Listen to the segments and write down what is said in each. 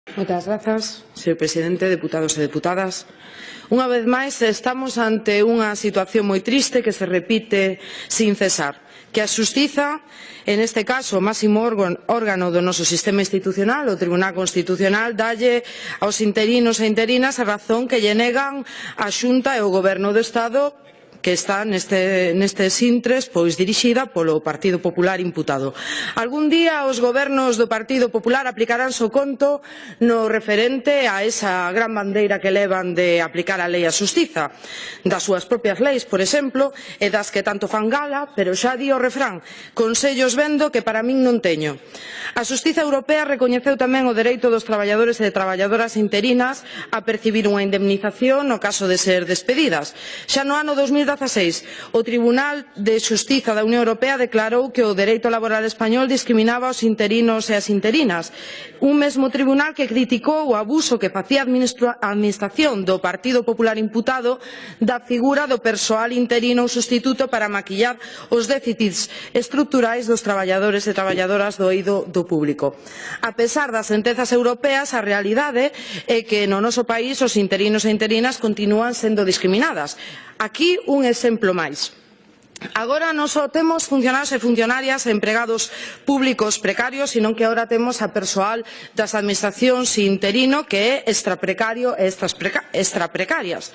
Moitas grazas, señor presidente, deputados e deputadas. Unha vez máis estamos ante unha situación moi triste que se repite sin cesar, que a Xustiza, en este caso o máximo órgano do noso sistema institucional, o Tribunal Constitucional, dalle aos interinos e interinas a razón que lle negan a Xunta e o Goberno do Estado que está nestes intres dirixida polo Partido Popular imputado. Algún día os gobernos do Partido Popular aplicaránse o conto no referente a esa gran bandeira que levan de aplicar a lei á xustiza, das súas propias leis, por exemplo, e das que tanto fan gala, pero xa di o refrán, consellos vendo que para min non teño. A xustiza europea recoñeceu tamén o dereito dos traballadores e de traballadoras interinas a percibir unha indemnización no caso de ser despedidas. Xa no ano 2016, o Tribunal de Xustiza da Unión Europea declarou que o dereito laboral español discriminaba os interinos e as interinas. Un mesmo tribunal que criticou o abuso que facía a administración do Partido Popular imputado da figura do persoal interino ou sustituto para maquillar os déficits estruturais dos traballadores e traballadoras do eido do público. A pesar das sentenzas europeas, a realidade é que no noso país os interinos e interinas continúan sendo discriminadas. Aquí un exemplo máis. Agora non só temos funcionarios e funcionarias e empregados públicos precarios, senón que agora temos a persoal das administracións interino que é extraprecario e extraprecarias.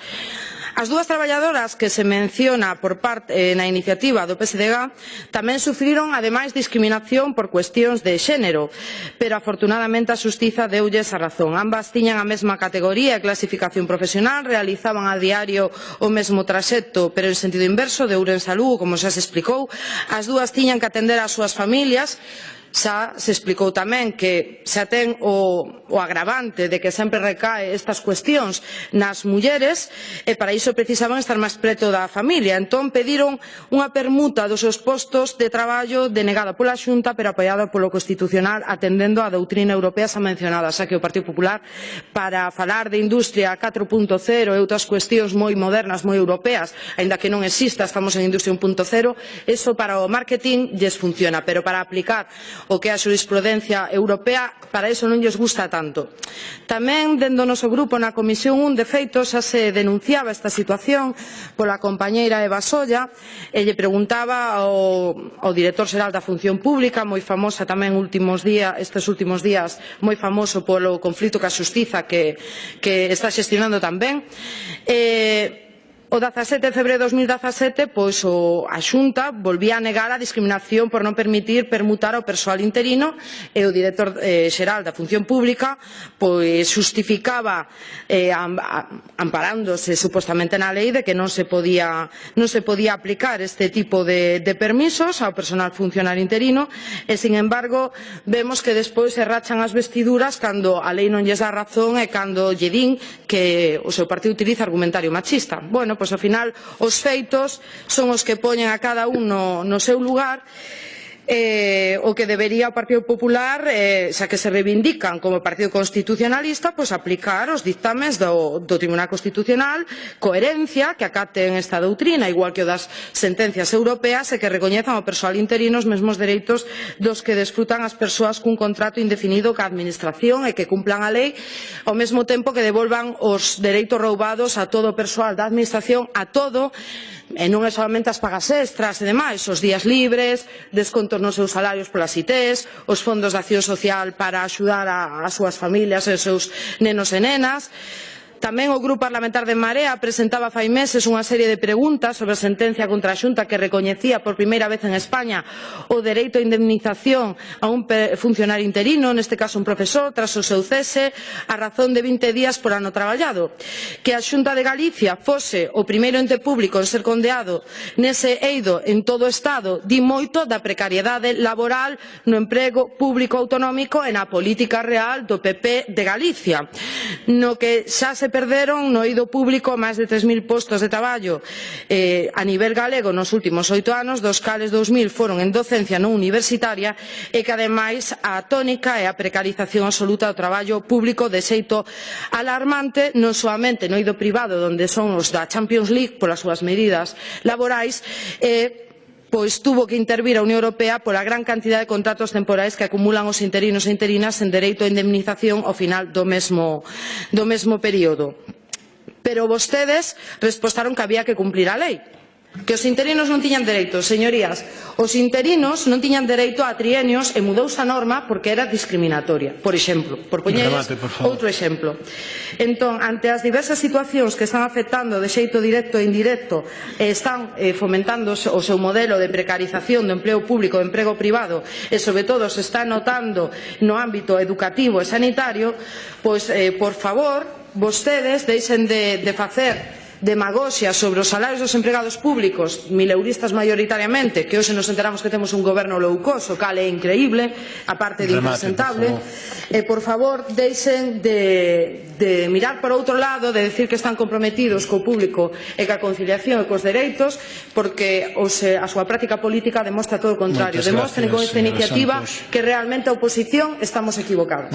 As dúas traballadoras que se menciona na iniciativa do PSDG tamén sufriron, ademais, discriminación por cuestións de xénero, pero afortunadamente a xustiza deulles a razón. Ambas tiñan a mesma categoría e clasificación profesional, realizaban a diario o mesmo traxecto, pero en sentido inverso, de Ourense a Lugo, como xa se explicou. As dúas tiñan que atender as súas familias. Xa se explicou tamén que xa ten o agravante de que sempre recae estas cuestións nas mulleres e para iso precisaban estar máis preto da familia. Entón pediron unha permuta dos seus postos de traballo denegada pola Xunta pero apoiada polo Constitucional atendendo á doutrina europea xa mencionada, xa que o Partido Popular para falar de Industria 4.0 e outras cuestións moi modernas, moi europeas, aínda que non exista, estamos en Industria 1.0, eso para o marketing lles funciona, pero para aplicar o que é a xurisprudencia europea, para iso non lles gusta tanto. Tamén, dentro do noso grupo na Comisión 1, de feito, xa se denunciaba esta situación pola compañeira Eva Solla e lle preguntaba ao director xeral da Función Pública, moi famosa tamén estes últimos días, moi famoso polo conflito ca xustiza que está xestionando tamén. O 17 de febreiro de 2017, a Xunta volvía a negar a discriminación por non permitir permutar ao persoal interino e o director xeral da Función Pública xustificaba amparándose supostamente na lei de que non se podía aplicar este tipo de permisos ao personal funcionario interino e, sin embargo, vemos que despois se rachan as vestiduras cando a lei non lles dá razón e cando lle din que o seu partido utiliza argumentario machista. Bueno, pois ao final os feitos son os que poñen a cada un no seu lugar. O que debería o Partido Popular, xa que se reivindican como Partido Constitucionalista, aplicar os dictames do Tribunal Constitucional, coherencia, que acaten esta doutrina, igual que o das sentencias europeas, e que recoñezan ao persoal interino os mesmos dereitos dos que desfrutan as persoas cun contrato indefinido ca Administración e que cumplan a lei, ao mesmo tempo que devolvan os dereitos roubados a todo o persoal da Administración, a todo, e non é solamente as pagas extras e demais, os días libres, descontos nos seus salarios polas ITs, os fondos de acción social para axudar as súas familias e os seus nenos e nenas. Tamén o Grupo Parlamentar de Marea presentaba fai meses unha serie de preguntas sobre a sentencia contra a Xunta que recoñecía por primeira vez en España o dereito a indemnización a un funcionario interino, neste caso un profesor, tras o seu cese a razón de 20 días por ano traballado. Que a Xunta de Galicia fose o primeiro ente público en ser condeado nese eido en todo o Estado di moito da precariedade laboral no emprego público autonómico e na política real do PP de Galicia, no que xa se perderon no eido público máis de 3.000 postos de traballo a nivel galego nos últimos 8 anos, dos cales 2.000 foron en docencia non universitaria e que ademais a tónica é a precarización absoluta do traballo público de xeito alarmante non soamente no eido privado onde son os da Champions League polas súas medidas laborais pois tuvo que intervir a Unión Europea pola gran cantidad de contratos temporais que acumulan os interinos e interinas en dereito a indemnización ao final do mesmo período. Pero vostedes respostaron que había que cumplir a lei, que os interinos non tiñan dereito. Señorías, os interinos non tiñan dereito a trienios e mudouse a norma porque era discriminatoria, por exemplo, por poñerles outro exemplo. Entón, ante as diversas situacións que están afectando de xeito directo e indirecto e están fomentando o seu modelo de precarización do emprego público e emprego privado e, sobre todo, se está notando no ámbito educativo e sanitario, pois, por favor, vostedes deixen de facer demagoxia sobre os salarios dos empregados públicos, mileuristas maioritariamente, que hoxe nos enteramos que temos un goberno low cost, o cal é increíble, a parte de impresentable, e por favor deixen de mirar por outro lado, de decir que están comprometidos co público e ca conciliación e cos dereitos, porque a súa práctica política demostra todo o contrario. Demostren con esta iniciativa que realmente a oposición estamos equivocados.